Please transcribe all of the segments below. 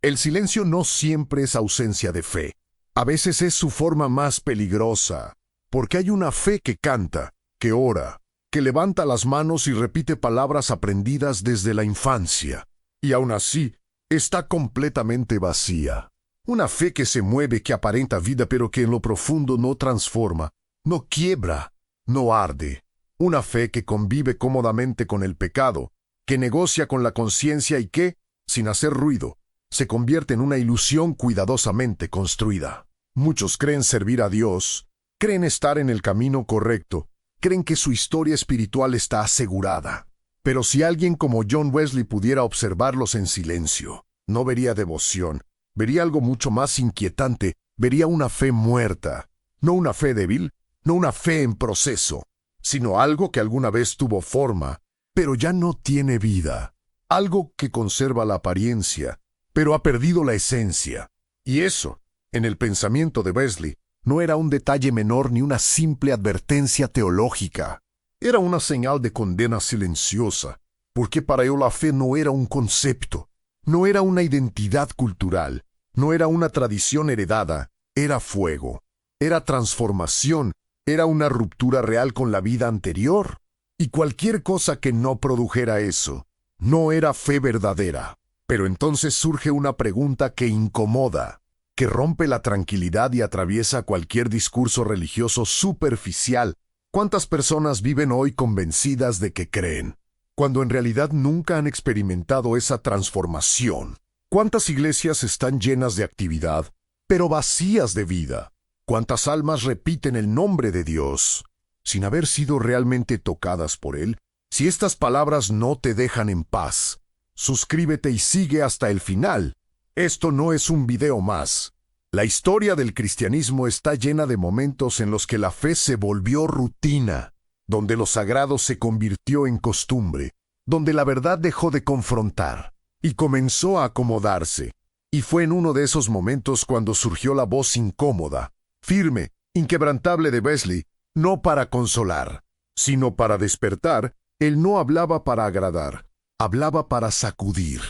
El silencio no siempre es ausencia de fe. A veces es su forma más peligrosa, porque hay una fe que canta, que ora, que levanta las manos y repite palabras aprendidas desde la infancia, y aún así está completamente vacía. Una fe que se mueve, que aparenta vida, pero que en lo profundo no transforma, no quiebra, no arde. Una fe que convive cómodamente con el pecado, que negocia con la conciencia y que, sin hacer ruido, se convierte en una ilusión cuidadosamente construida. Muchos creen servir a Dios, creen estar en el camino correcto, creen que su historia espiritual está asegurada. Pero si alguien como John Wesley pudiera observarlos en silencio, no vería devoción, vería algo mucho más inquietante, vería una fe muerta. No una fe débil, no una fe en proceso, sino algo que alguna vez tuvo forma, pero ya no tiene vida. Algo que conserva la apariencia, pero ha perdido la esencia. Y eso, en el pensamiento de Wesley, no era un detalle menor ni una simple advertencia teológica. Era una señal de condena silenciosa, porque para él la fe no era un concepto, no era una identidad cultural, no era una tradición heredada, era fuego, era transformación, era una ruptura real con la vida anterior. Y cualquier cosa que no produjera eso, no era fe verdadera. Pero entonces surge una pregunta que incomoda, que rompe la tranquilidad y atraviesa cualquier discurso religioso superficial. ¿Cuántas personas viven hoy convencidas de que creen, cuando en realidad nunca han experimentado esa transformación? ¿Cuántas iglesias están llenas de actividad, pero vacías de vida? ¿Cuántas almas repiten el nombre de Dios, sin haber sido realmente tocadas por Él? Si estas palabras no te dejan en paz, suscríbete y sigue hasta el final. Esto no es un video más. La historia del cristianismo está llena de momentos en los que la fe se volvió rutina, donde lo sagrado se convirtió en costumbre, donde la verdad dejó de confrontar y comenzó a acomodarse. Y fue en uno de esos momentos cuando surgió la voz incómoda, firme, inquebrantable de Wesley, no para consolar, sino para despertar. Él no hablaba para agradar, hablaba para sacudir,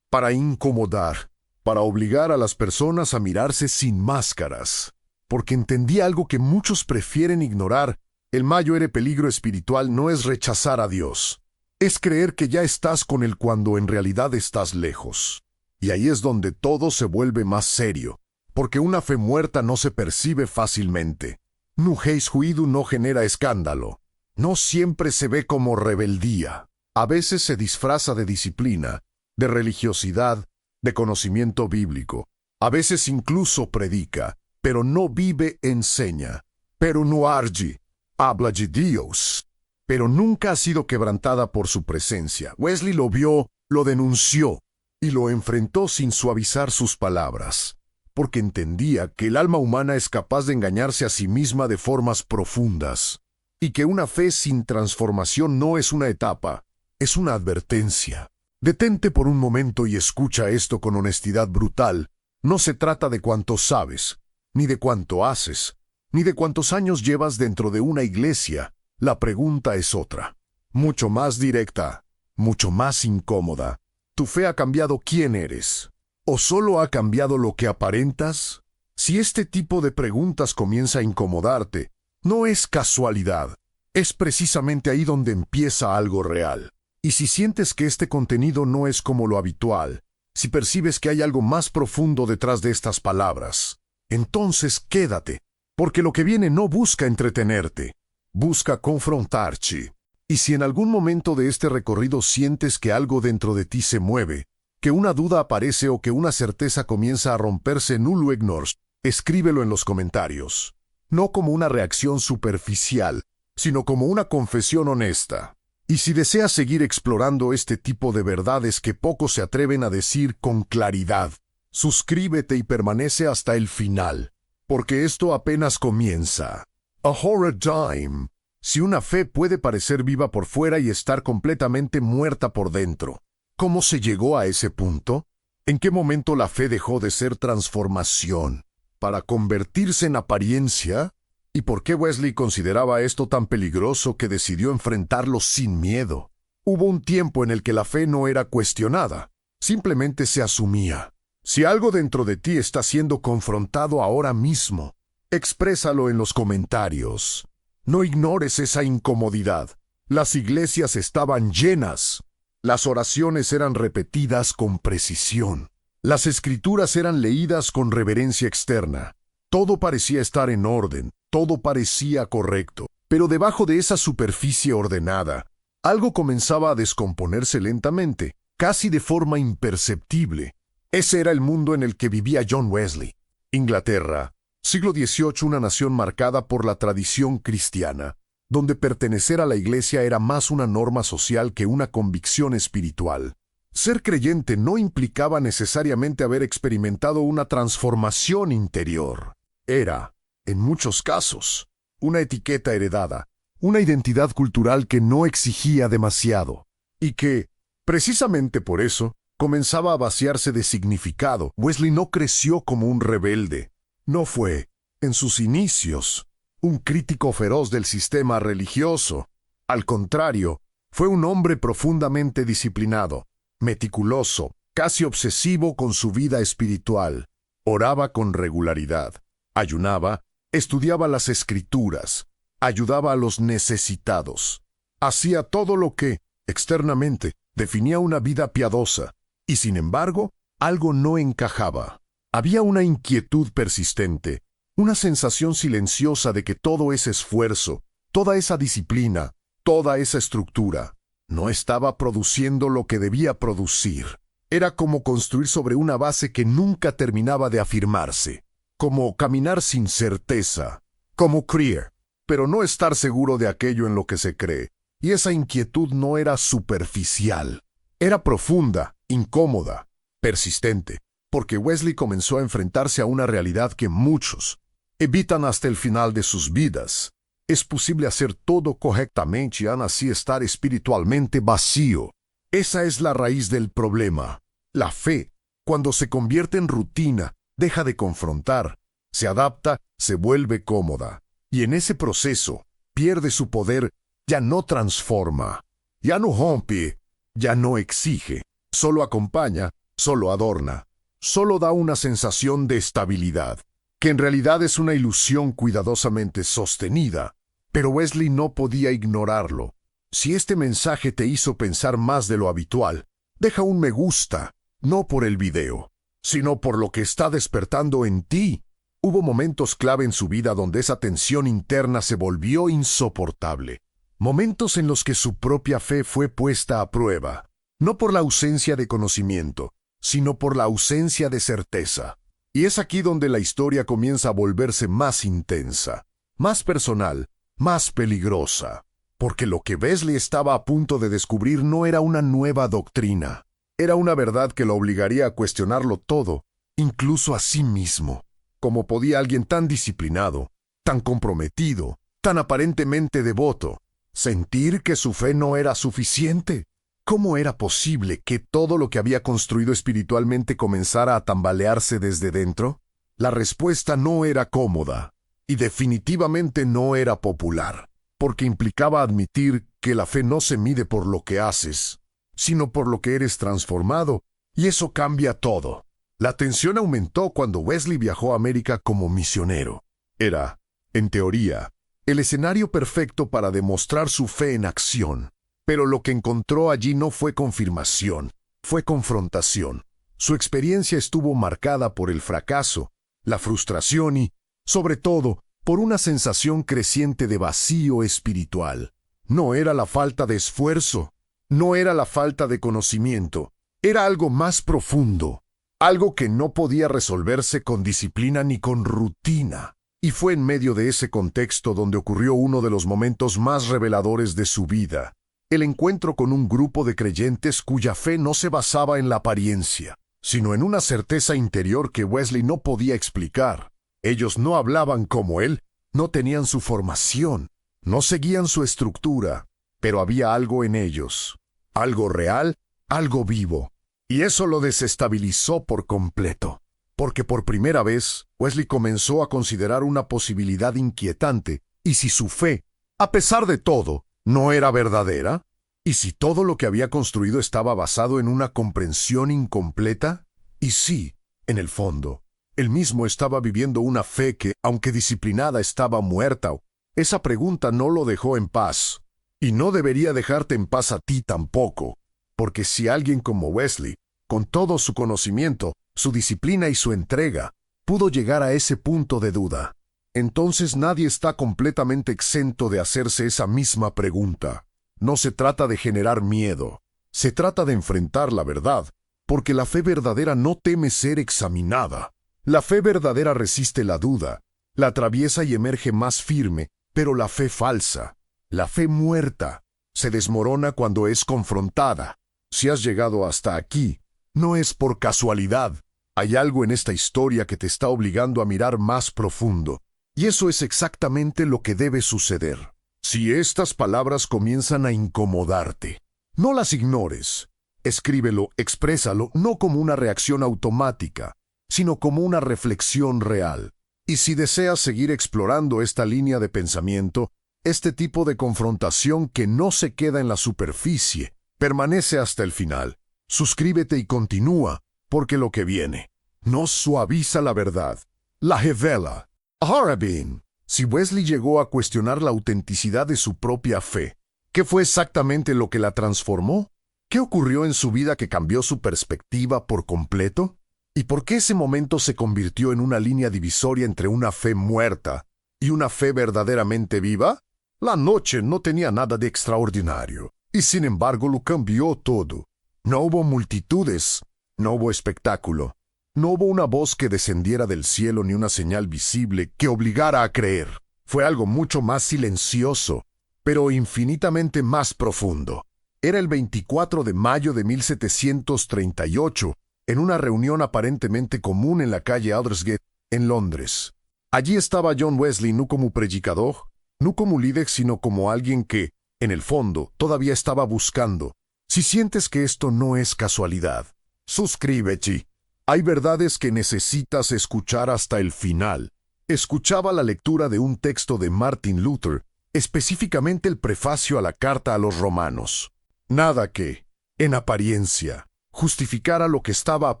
para incomodar, para obligar a las personas a mirarse sin máscaras, porque entendía algo que muchos prefieren ignorar. El mayor peligro espiritual no es rechazar a Dios, es creer que ya estás con Él cuando en realidad estás lejos. Y ahí es donde todo se vuelve más serio, porque una fe muerta no se percibe fácilmente. No hay ruido, no genera escándalo. No siempre se ve como rebeldía. A veces se disfraza de disciplina, de religiosidad, de conocimiento bíblico. A veces incluso predica, pero no vive, enseña. Pero no arge, habla de Dios. Pero nunca ha sido quebrantada por su presencia. Wesley lo vio, lo denunció y lo enfrentó sin suavizar sus palabras, porque entendía que el alma humana es capaz de engañarse a sí misma de formas profundas, y que una fe sin transformación no es una etapa, es una advertencia. Detente por un momento y escucha esto con honestidad brutal. No se trata de cuánto sabes, ni de cuánto haces, ni de cuántos años llevas dentro de una iglesia. La pregunta es otra, mucho más directa, mucho más incómoda. ¿Tu fe ha cambiado quién eres? ¿O solo ha cambiado lo que aparentas? Si este tipo de preguntas comienza a incomodarte, no es casualidad, es precisamente ahí donde empieza algo real. Y si sientes que este contenido no es como lo habitual, si percibes que hay algo más profundo detrás de estas palabras, entonces quédate, porque lo que viene no busca entretenerte, busca confrontarte. Y si en algún momento de este recorrido sientes que algo dentro de ti se mueve, que una duda aparece o que una certeza comienza a romperse, no lo ignores, escríbelo en los comentarios. No como una reacción superficial, sino como una confesión honesta. Y si deseas seguir explorando este tipo de verdades que pocos se atreven a decir con claridad, suscríbete y permanece hasta el final, porque esto apenas comienza. A Horror Time. Si una fe puede parecer viva por fuera y estar completamente muerta por dentro, ¿cómo se llegó a ese punto? ¿En qué momento la fe dejó de ser transformación para convertirse en apariencia? ¿Y por qué Wesley consideraba esto tan peligroso que decidió enfrentarlo sin miedo? Hubo un tiempo en el que la fe no era cuestionada, simplemente se asumía. Si algo dentro de ti está siendo confrontado ahora mismo, exprésalo en los comentarios. No ignores esa incomodidad. Las iglesias estaban llenas. Las oraciones eran repetidas con precisión. Las escrituras eran leídas con reverencia externa. Todo parecía estar en orden, todo parecía correcto. Pero debajo de esa superficie ordenada, algo comenzaba a descomponerse lentamente, casi de forma imperceptible. Ese era el mundo en el que vivía John Wesley. Inglaterra, siglo XVIII, una nación marcada por la tradición cristiana, donde pertenecer a la iglesia era más una norma social que una convicción espiritual. Ser creyente no implicaba necesariamente haber experimentado una transformación interior. Era, en muchos casos, una etiqueta heredada, una identidad cultural que no exigía demasiado, y que, precisamente por eso, comenzaba a vaciarse de significado. Wesley no creció como un rebelde. No fue, en sus inicios, un crítico feroz del sistema religioso. Al contrario, fue un hombre profundamente disciplinado, meticuloso, casi obsesivo con su vida espiritual. Oraba con regularidad, ayunaba, estudiaba las escrituras, ayudaba a los necesitados. Hacía todo lo que, externamente, definía una vida piadosa, y sin embargo, algo no encajaba. Había una inquietud persistente, una sensación silenciosa de que todo ese esfuerzo, toda esa disciplina, toda esa estructura, no estaba produciendo lo que debía producir. Era como construir sobre una base que nunca terminaba de afirmarse, como caminar sin certeza, como creer, pero no estar seguro de aquello en lo que se cree. Y esa inquietud no era superficial, era profunda, incómoda, persistente, porque Wesley comenzó a enfrentarse a una realidad que muchos evitan hasta el final de sus vidas. Es posible hacer todo correctamente y aún así estar espiritualmente vacío. Esa es la raíz del problema. La fe, cuando se convierte en rutina, deja de confrontar, se adapta, se vuelve cómoda. Y en ese proceso, pierde su poder, ya no transforma, ya no rompe, ya no exige, solo acompaña, solo adorna, solo da una sensación de estabilidad, que en realidad es una ilusión cuidadosamente sostenida. Pero Wesley no podía ignorarlo. Si este mensaje te hizo pensar más de lo habitual, deja un me gusta, no por el video, sino por lo que está despertando en ti. Hubo momentos clave en su vida donde esa tensión interna se volvió insoportable. Momentos en los que su propia fe fue puesta a prueba, no por la ausencia de conocimiento, sino por la ausencia de certeza. Y es aquí donde la historia comienza a volverse más intensa, más personal, más peligrosa. Porque lo que Wesley estaba a punto de descubrir no era una nueva doctrina. Era una verdad que lo obligaría a cuestionarlo todo, incluso a sí mismo. ¿Cómo podía alguien tan disciplinado, tan comprometido, tan aparentemente devoto, sentir que su fe no era suficiente? ¿Cómo era posible que todo lo que había construido espiritualmente comenzara a tambalearse desde dentro? La respuesta no era cómoda, y definitivamente no era popular, porque implicaba admitir que la fe no se mide por lo que haces, sino por lo que eres transformado, y eso cambia todo. La tensión aumentó cuando Wesley viajó a América como misionero. Era, en teoría, el escenario perfecto para demostrar su fe en acción. Pero lo que encontró allí no fue confirmación, fue confrontación. Su experiencia estuvo marcada por el fracaso, la frustración y, sobre todo, por una sensación creciente de vacío espiritual. No era la falta de esfuerzo, no era la falta de conocimiento, era algo más profundo. Algo que no podía resolverse con disciplina ni con rutina. Y fue en medio de ese contexto donde ocurrió uno de los momentos más reveladores de su vida. El encuentro con un grupo de creyentes cuya fe no se basaba en la apariencia, sino en una certeza interior que Wesley no podía explicar. Ellos no hablaban como él, no tenían su formación, no seguían su estructura, pero había algo en ellos, algo real, algo vivo. Y eso lo desestabilizó por completo, porque por primera vez Wesley comenzó a considerar una posibilidad inquietante. ¿Y si su fe, a pesar de todo, no era verdadera? ¿Y si todo lo que había construido estaba basado en una comprensión incompleta? ¿Y si, En el fondo, él mismo estaba viviendo una fe que, aunque disciplinada, estaba muerta. Esa pregunta no lo dejó en paz. Y no debería dejarte en paz a ti tampoco, porque si alguien como Wesley, con todo su conocimiento, su disciplina y su entrega, pudo llegar a ese punto de duda, entonces nadie está completamente exento de hacerse esa misma pregunta. No se trata de generar miedo, se trata de enfrentar la verdad, porque la fe verdadera no teme ser examinada. La fe verdadera resiste la duda, la atraviesa y emerge más firme, pero la fe falsa, la fe muerta, se desmorona cuando es confrontada. Si has llegado hasta aquí, no es por casualidad. Hay algo en esta historia que te está obligando a mirar más profundo. Y eso es exactamente lo que debe suceder. Si estas palabras comienzan a incomodarte, no las ignores. Escríbelo, exprésalo, no como una reacción automática, sino como una reflexión real. Y si deseas seguir explorando esta línea de pensamiento, este tipo de confrontación que no se queda en la superficie, permanece hasta el final. Suscríbete y continúa, porque lo que viene nos suaviza la verdad, la revela. Ahora bien, si Wesley llegó a cuestionar la autenticidad de su propia fe, ¿qué fue exactamente lo que la transformó? ¿Qué ocurrió en su vida que cambió su perspectiva por completo? ¿Y por qué ese momento se convirtió en una línea divisoria entre una fe muerta y una fe verdaderamente viva? La noche no tenía nada de extraordinario, y sin embargo lo cambió todo. No hubo multitudes, no hubo espectáculo, no hubo una voz que descendiera del cielo ni una señal visible que obligara a creer. Fue algo mucho más silencioso, pero infinitamente más profundo. Era el 24 de mayo de 1738, en una reunión aparentemente común en la calle Aldersgate, en Londres. Allí estaba John Wesley no como predicador, no como líder, sino como alguien que, en el fondo, todavía estaba buscando. Si sientes que esto no es casualidad, suscríbete. Hay verdades que necesitas escuchar hasta el final. Escuchaba la lectura de un texto de Martin Luther, específicamente el prefacio a la carta a los romanos. Nada que, en apariencia, justificara lo que estaba a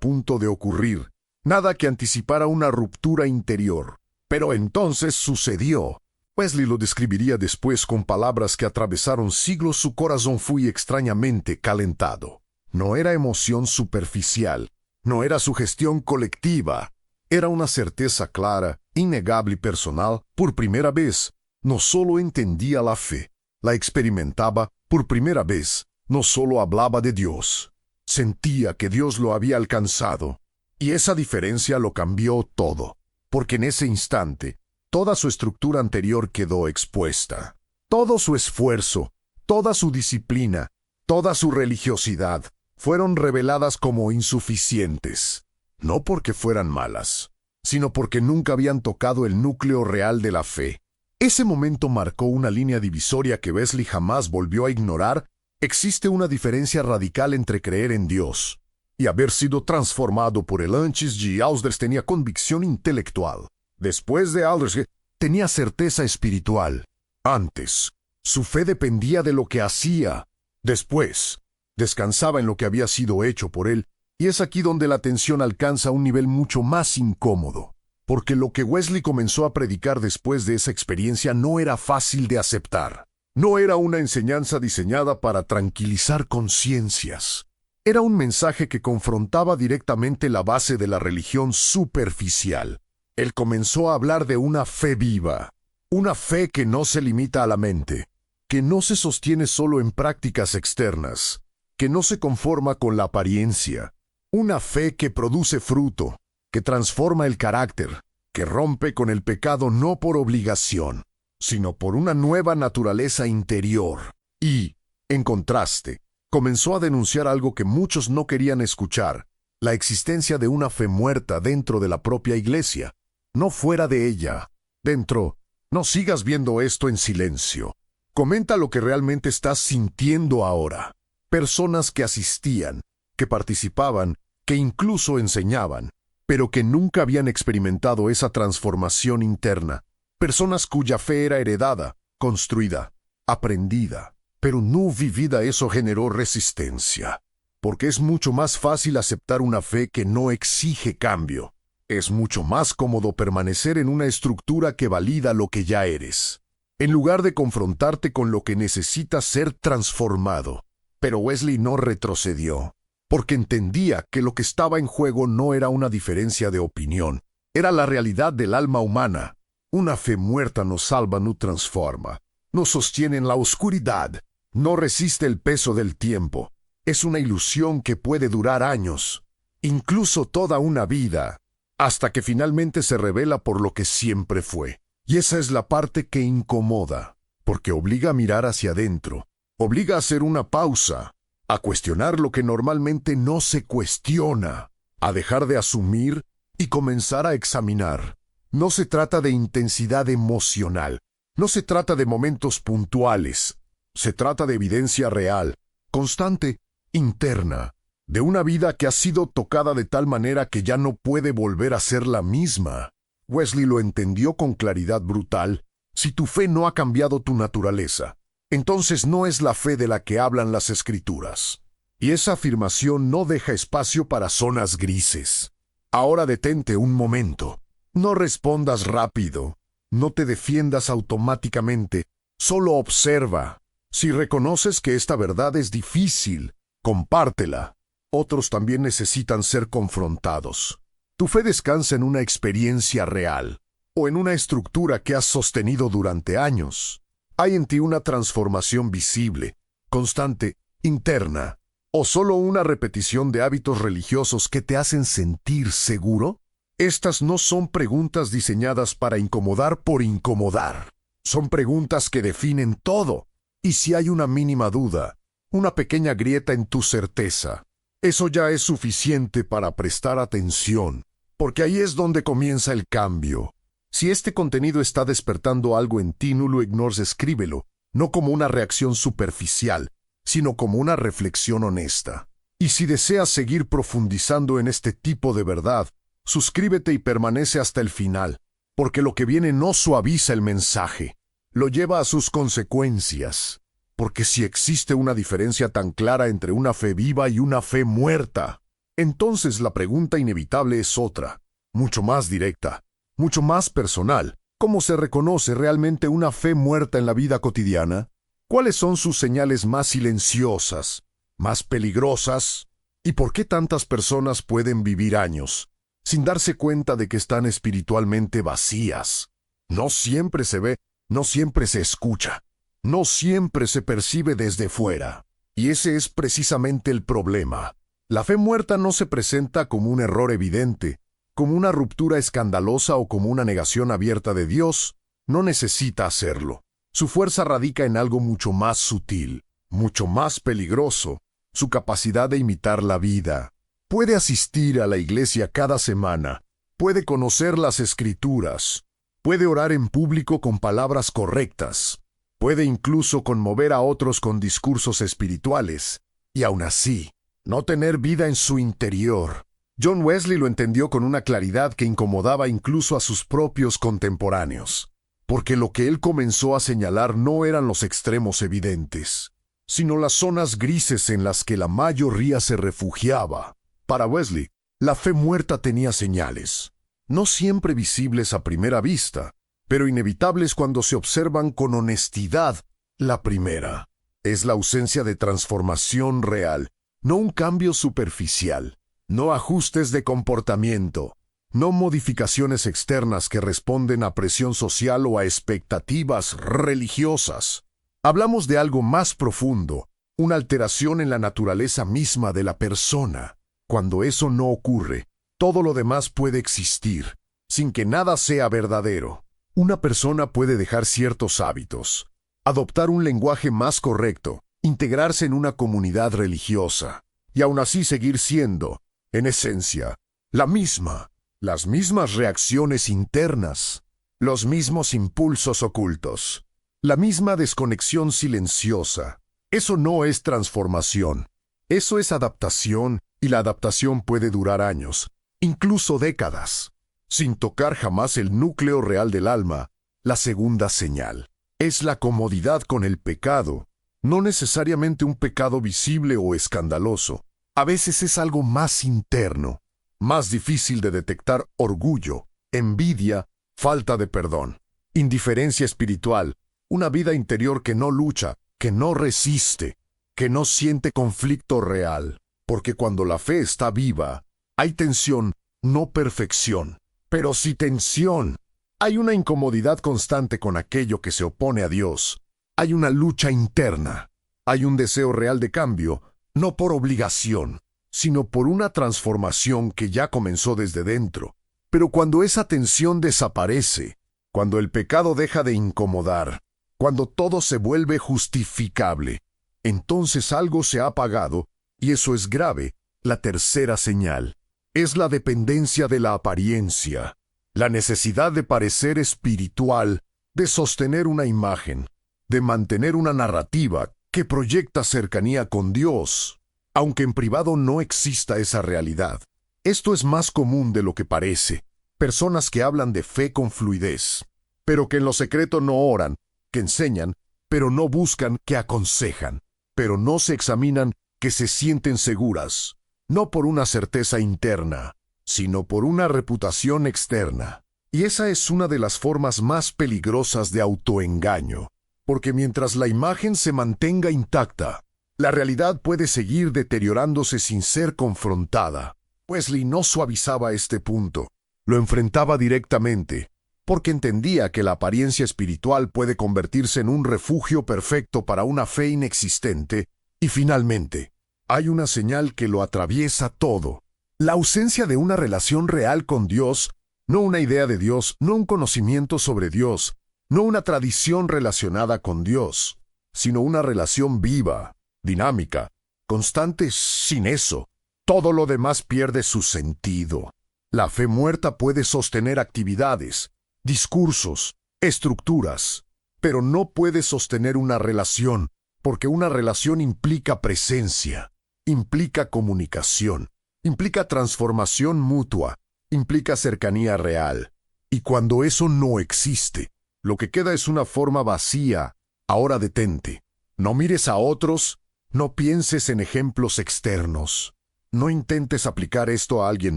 punto de ocurrir, nada que anticipara una ruptura interior. Pero entonces sucedió. Wesley lo describiría después con palabras que atravesaron siglos. Su corazón fue extrañamente calentado. No era emoción superficial, no era sugestión colectiva, era una certeza clara, innegable y personal. Por primera vez, no solo entendía la fe, la experimentaba por primera vez, no solo hablaba de Dios, sentía que Dios lo había alcanzado. Y esa diferencia lo cambió todo, porque en ese instante, toda su estructura anterior quedó expuesta. Todo su esfuerzo, toda su disciplina, toda su religiosidad, fueron reveladas como insuficientes. No porque fueran malas, sino porque nunca habían tocado el núcleo real de la fe. Ese momento marcó una línea divisoria que Wesley jamás volvió a ignorar. Existe una diferencia radical entre creer en Dios y haber sido transformado por él. Antes de Alders tenía convicción intelectual. Después de Alders tenía certeza espiritual. Antes, su fe dependía de lo que hacía. Después, descansaba en lo que había sido hecho por él. Y es aquí donde la tensión alcanza un nivel mucho más incómodo, porque lo que Wesley comenzó a predicar después de esa experiencia no era fácil de aceptar. No era una enseñanza diseñada para tranquilizar conciencias. Era un mensaje que confrontaba directamente la base de la religión superficial. Él comenzó a hablar de una fe viva, una fe que no se limita a la mente, que no se sostiene solo en prácticas externas, que no se conforma con la apariencia, una fe que produce fruto, que transforma el carácter, que rompe con el pecado no por obligación, sino por una nueva naturaleza interior. Y, en contraste, comenzó a denunciar algo que muchos no querían escuchar: la existencia de una fe muerta dentro de la propia iglesia, no fuera de ella. Dentro. No sigas viendo esto en silencio. Comenta lo que realmente estás sintiendo ahora. Personas que asistían, que participaban, que incluso enseñaban, pero que nunca habían experimentado esa transformación interna. Personas cuya fe era heredada, construida, aprendida, pero no vivida. Eso generó resistencia. porque es mucho más fácil aceptar una fe que no exige cambio. Es mucho más cómodo permanecer en una estructura que valida lo que ya eres, en lugar de confrontarte con lo que necesita ser transformado. Pero Wesley no retrocedió, porque entendía que lo que estaba en juego no era una diferencia de opinión, era la realidad del alma humana. Una fe muerta no salva, no transforma, no sostiene en la oscuridad, no resiste el peso del tiempo. Es una ilusión que puede durar años, incluso toda una vida, hasta que finalmente se revela por lo que siempre fue. Y esa es la parte que incomoda, porque obliga a mirar hacia adentro, obliga a hacer una pausa, a cuestionar lo que normalmente no se cuestiona, a dejar de asumir y comenzar a examinar. No se trata de intensidad emocional, no se trata de momentos puntuales, se trata de evidencia real, constante, interna, de una vida que ha sido tocada de tal manera que ya no puede volver a ser la misma. Wesley lo entendió con claridad brutal. Si tu fe no ha cambiado tu naturaleza, entonces no es la fe de la que hablan las Escrituras. Y esa afirmación no deja espacio para zonas grises. Ahora detente un momento. No respondas rápido. No te defiendas automáticamente. Solo observa. Si reconoces que esta verdad es difícil, compártela. Otros también necesitan ser confrontados. Tu fe descansa en una experiencia real, o en una estructura que has sostenido durante años. ¿Hay en ti una transformación visible, constante, interna, o solo una repetición de hábitos religiosos que te hacen sentir seguro? Estas no son preguntas diseñadas para incomodar por incomodar. Son preguntas que definen todo. Y si hay una mínima duda, una pequeña grieta en tu certeza, eso ya es suficiente para prestar atención, porque ahí es donde comienza el cambio. Si este contenido está despertando algo en ti, no lo ignores, escríbelo, no como una reacción superficial, sino como una reflexión honesta. Y si deseas seguir profundizando en este tipo de verdad, suscríbete y permanece hasta el final, porque lo que viene no suaviza el mensaje, lo lleva a sus consecuencias. Porque si existe una diferencia tan clara entre una fe viva y una fe muerta, entonces la pregunta inevitable es otra, mucho más directa, mucho más personal. ¿Cómo se reconoce realmente una fe muerta en la vida cotidiana? ¿Cuáles son sus señales más silenciosas, más peligrosas? ¿Y por qué tantas personas pueden vivir años sin darse cuenta de que están espiritualmente vacías? No siempre se ve, no siempre se escucha. No siempre se percibe desde fuera. Y ese es precisamente el problema. La fe muerta no se presenta como un error evidente, como una ruptura escandalosa o como una negación abierta de Dios. No necesita hacerlo. Su fuerza radica en algo mucho más sutil, mucho más peligroso, su capacidad de imitar la vida. Puede asistir a la iglesia cada semana, puede conocer las Escrituras, puede orar en público con palabras correctas, puede incluso conmover a otros con discursos espirituales, y aún así, no tener vida en su interior. John Wesley lo entendió con una claridad que incomodaba incluso a sus propios contemporáneos, porque lo que él comenzó a señalar no eran los extremos evidentes, sino las zonas grises en las que la mayoría se refugiaba. Para Wesley, la fe muerta tenía señales, no siempre visibles a primera vista, pero inevitables cuando se observan con honestidad. La primera es la ausencia de transformación real, no un cambio superficial, no ajustes de comportamiento, no modificaciones externas que responden a presión social o a expectativas religiosas. Hablamos de algo más profundo, una alteración en la naturaleza misma de la persona. Cuando eso no ocurre, todo lo demás puede existir, sin que nada sea verdadero. Una persona puede dejar ciertos hábitos, adoptar un lenguaje más correcto, integrarse en una comunidad religiosa, y aún así seguir siendo, en esencia, las mismas reacciones internas, los mismos impulsos ocultos, la misma desconexión silenciosa. Eso no es transformación, eso es adaptación, y la adaptación puede durar años, incluso décadas, sin tocar jamás el núcleo real del alma. La segunda señal es la comodidad con el pecado, no necesariamente un pecado visible o escandaloso, A veces es algo más interno, más difícil de detectar: orgullo, envidia, falta de perdón, indiferencia espiritual, una vida interior que no lucha, que no resiste, que no siente conflicto real. Porque cuando la fe está viva, hay tensión, no perfección. Pero sí tensión. Hay una incomodidad constante con aquello que se opone a Dios. Hay una lucha interna. Hay un deseo real de cambio, no por obligación, sino por una transformación que ya comenzó desde dentro. Pero cuando esa tensión desaparece, cuando el pecado deja de incomodar, cuando todo se vuelve justificable, entonces algo se ha apagado, y eso es grave. La tercera señal es la dependencia de la apariencia, la necesidad de parecer espiritual, de sostener una imagen, de mantener una narrativa que proyecta cercanía con Dios, aunque en privado no exista esa realidad. Esto es más común de lo que parece. Personas que hablan de fe con fluidez, pero que en lo secreto no oran, que enseñan, pero no buscan, que aconsejan, pero no se examinan, que se sienten seguras, no por una certeza interna, sino por una reputación externa. Y esa es una de las formas más peligrosas de autoengaño, porque mientras la imagen se mantenga intacta, la realidad puede seguir deteriorándose sin ser confrontada. Wesley no suavizaba este punto, lo enfrentaba directamente, porque entendía que la apariencia espiritual puede convertirse en un refugio perfecto para una fe inexistente. Y finalmente, hay una señal que lo atraviesa todo: la ausencia de una relación real con Dios, no una idea de Dios, no un conocimiento sobre Dios, no una tradición relacionada con Dios, sino una relación viva, dinámica, constante. Sin eso, todo lo demás pierde su sentido. La fe muerta puede sostener actividades, discursos, estructuras, pero no puede sostener una relación, porque una relación implica presencia, implica comunicación, implica transformación mutua, implica cercanía real. Y cuando eso no existe, lo que queda es una forma vacía. Ahora detente. No mires a otros, no pienses en ejemplos externos. No intentes aplicar esto a alguien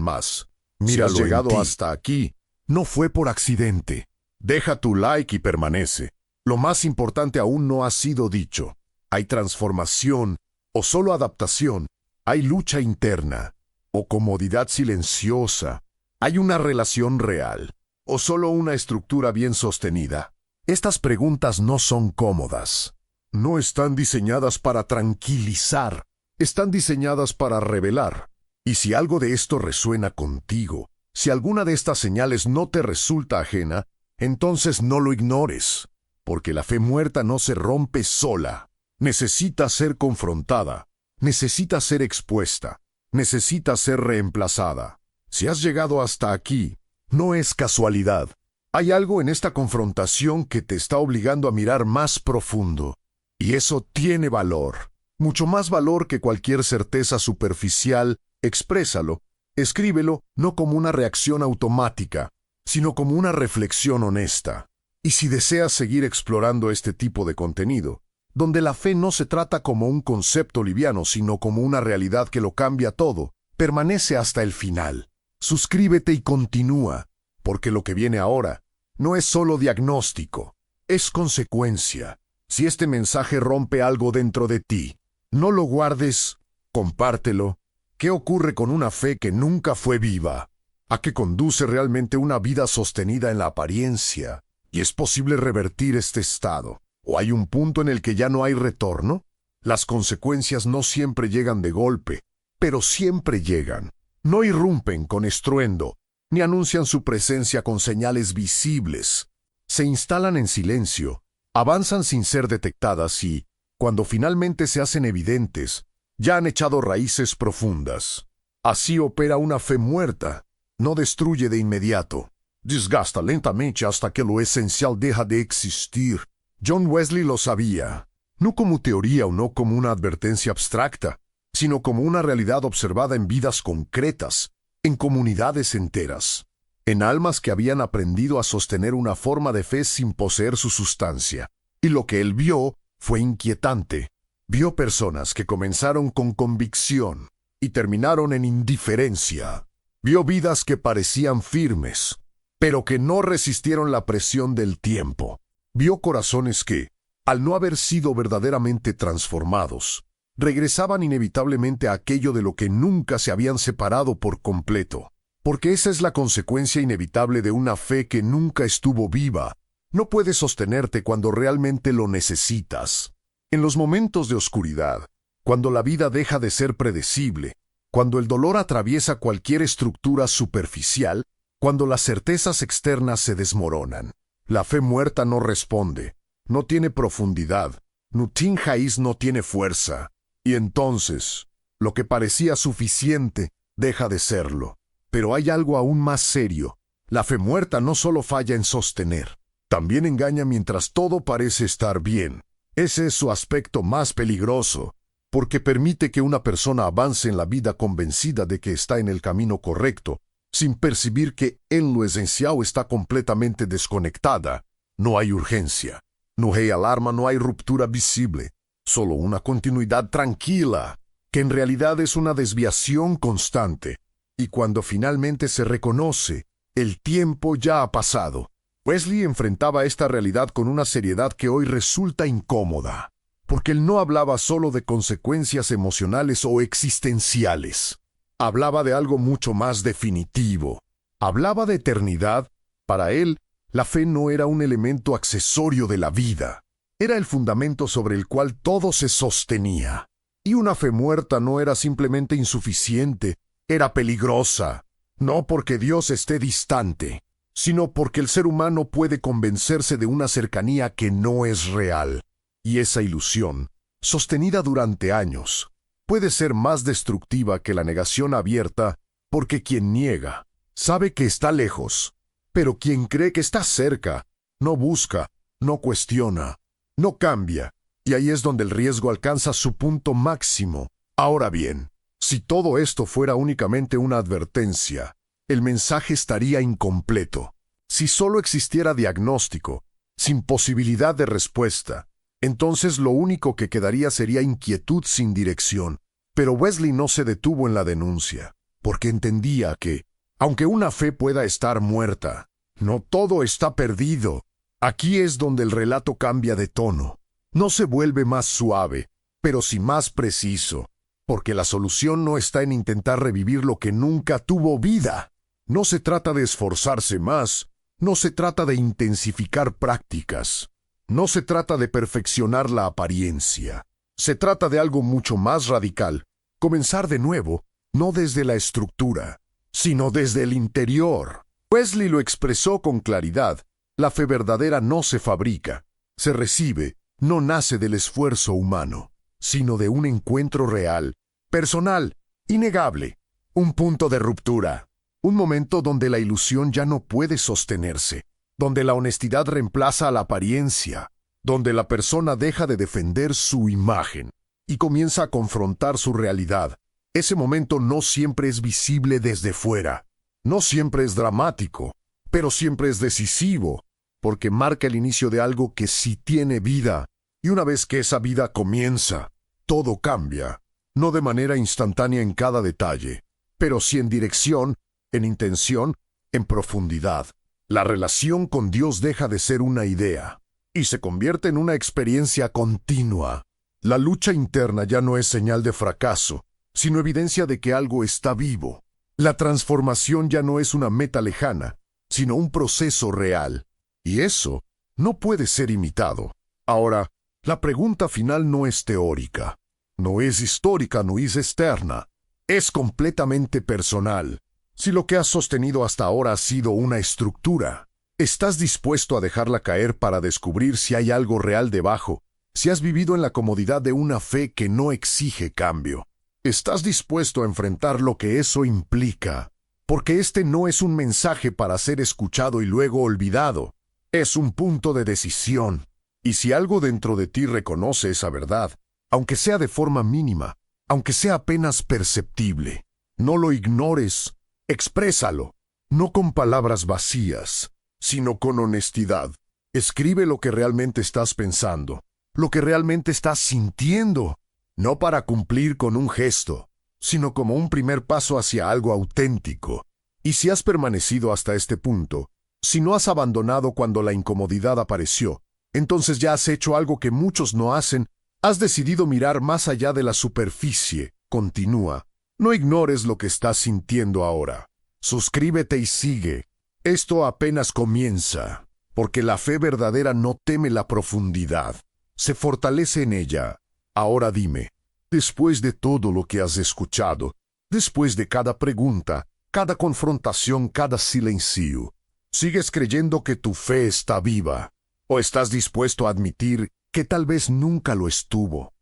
más. Mira, si has llegado hasta aquí, no fue por accidente. Deja tu like y permanece. Lo más importante aún no ha sido dicho. Hay transformación, o solo adaptación. Hay lucha interna, o comodidad silenciosa. Hay una relación real, o solo una estructura bien sostenida. Estas preguntas no son cómodas. No están diseñadas para tranquilizar. Están diseñadas para revelar. Y si algo de esto resuena contigo, si alguna de estas señales no te resulta ajena, entonces no lo ignores, porque la fe muerta no se rompe sola. Necesita ser confrontada, necesita ser expuesta, necesita ser reemplazada. Si has llegado hasta aquí, no es casualidad. Hay algo en esta confrontación que te está obligando a mirar más profundo. Y eso tiene valor, mucho más valor que cualquier certeza superficial. Exprésalo, escríbelo, no como una reacción automática, sino como una reflexión honesta. Y si deseas seguir explorando este tipo de contenido, donde la fe no se trata como un concepto liviano, sino como una realidad que lo cambia todo, permanece hasta el final. Suscríbete y continúa, porque lo que viene ahora no es solo diagnóstico, es consecuencia. Si este mensaje rompe algo dentro de ti, no lo guardes, compártelo. ¿Qué ocurre con una fe que nunca fue viva? ¿A qué conduce realmente una vida sostenida en la apariencia? ¿Y es posible revertir este estado? ¿O hay un punto en el que ya no hay retorno? Las consecuencias no siempre llegan de golpe, pero siempre llegan. No irrumpen con estruendo, ni anuncian su presencia con señales visibles. Se instalan en silencio, avanzan sin ser detectadas y, cuando finalmente se hacen evidentes, ya han echado raíces profundas. Así opera una fe muerta. No destruye de inmediato. Desgasta lentamente hasta que lo esencial deja de existir. John Wesley lo sabía, no como teoría o no como una advertencia abstracta, sino como una realidad observada en vidas concretas, en comunidades enteras, en almas que habían aprendido a sostener una forma de fe sin poseer su sustancia. Y lo que él vio fue inquietante. Vio personas que comenzaron con convicción y terminaron en indiferencia. Vio vidas que parecían firmes, pero que no resistieron la presión del tiempo. Vio corazones que, al no haber sido verdaderamente transformados, regresaban inevitablemente a aquello de lo que nunca se habían separado por completo. Porque esa es la consecuencia inevitable de una fe que nunca estuvo viva. No puedes sostenerte cuando realmente lo necesitas. En los momentos de oscuridad, cuando la vida deja de ser predecible, cuando el dolor atraviesa cualquier estructura superficial, cuando las certezas externas se desmoronan, la fe muerta no responde, no tiene profundidad, Nutin Jaiz no tiene fuerza, y entonces, lo que parecía suficiente deja de serlo. Pero hay algo aún más serio. La fe muerta no solo falla en sostener, también engaña mientras todo parece estar bien. Ese es su aspecto más peligroso, porque permite que una persona avance en la vida convencida de que está en el camino correcto, sin percibir que en lo esencial está completamente desconectada. No hay urgencia, no hay alarma, no hay ruptura visible, solo una continuidad tranquila, que en realidad es una desviación constante. Y cuando finalmente se reconoce, el tiempo ya ha pasado. Wesley enfrentaba esta realidad con una seriedad que hoy resulta incómoda, porque él no hablaba solo de consecuencias emocionales o existenciales. Hablaba de algo mucho más definitivo. Hablaba de eternidad. Para él, la fe no era un elemento accesorio de la vida. Era el fundamento sobre el cual todo se sostenía. Y una fe muerta no era simplemente insuficiente, era peligrosa, no porque Dios esté distante, sino porque el ser humano puede convencerse de una cercanía que no es real. Y esa ilusión, sostenida durante años, puede ser más destructiva que la negación abierta, porque quien niega sabe que está lejos, pero quien cree que está cerca no busca, no cuestiona, no cambia, y ahí es donde el riesgo alcanza su punto máximo. Ahora bien, si todo esto fuera únicamente una advertencia, el mensaje estaría incompleto. Si solo existiera diagnóstico, sin posibilidad de respuesta, entonces lo único que quedaría sería inquietud sin dirección. Pero Wesley no se detuvo en la denuncia, porque entendía que, aunque una fe pueda estar muerta, no todo está perdido. Aquí es donde el relato cambia de tono. No se vuelve más suave, pero sí más preciso. Porque la solución no está en intentar revivir lo que nunca tuvo vida. No se trata de esforzarse más, no se trata de intensificar prácticas, no se trata de perfeccionar la apariencia. Se trata de algo mucho más radical, comenzar de nuevo, no desde la estructura, sino desde el interior. Wesley lo expresó con claridad. La fe verdadera no se fabrica, se recibe, no nace del esfuerzo humano, sino de un encuentro real, personal, innegable, un punto de ruptura, un momento donde la ilusión ya no puede sostenerse, donde la honestidad reemplaza a la apariencia, donde la persona deja de defender su imagen y comienza a confrontar su realidad. Ese momento no siempre es visible desde fuera, no siempre es dramático, pero siempre es decisivo, porque marca el inicio de algo que sí tiene vida, y una vez que esa vida comienza, todo cambia, no de manera instantánea en cada detalle, pero sí en dirección, en intención, en profundidad. La relación con Dios deja de ser una idea, y se convierte en una experiencia continua. La lucha interna ya no es señal de fracaso, sino evidencia de que algo está vivo. La transformación ya no es una meta lejana, sino un proceso real. Y eso no puede ser imitado. Ahora, la pregunta final no es teórica, no es histórica, no es externa. Es completamente personal. Si lo que has sostenido hasta ahora ha sido una estructura, ¿estás dispuesto a dejarla caer para descubrir si hay algo real debajo? Si has vivido en la comodidad de una fe que no exige cambio, ¿estás dispuesto a enfrentar lo que eso implica? Porque este no es un mensaje para ser escuchado y luego olvidado. Es un punto de decisión. Y si algo dentro de ti reconoce esa verdad, aunque sea de forma mínima, aunque sea apenas perceptible, no lo ignores, exprésalo, no con palabras vacías, sino con honestidad. Escribe lo que realmente estás pensando, lo que realmente estás sintiendo, no para cumplir con un gesto, sino como un primer paso hacia algo auténtico. Y si has permanecido hasta este punto, si no has abandonado cuando la incomodidad apareció, entonces ya has hecho algo que muchos no hacen, has decidido mirar más allá de la superficie. Continúa. No ignores lo que estás sintiendo ahora. Suscríbete y sigue. Esto apenas comienza, porque la fe verdadera no teme la profundidad, se fortalece en ella. Ahora dime, después de todo lo que has escuchado, después de cada pregunta, cada confrontación, cada silencio, ¿sigues creyendo que tu fe está viva? ¿O estás dispuesto a admitir que tal vez nunca lo estuvo?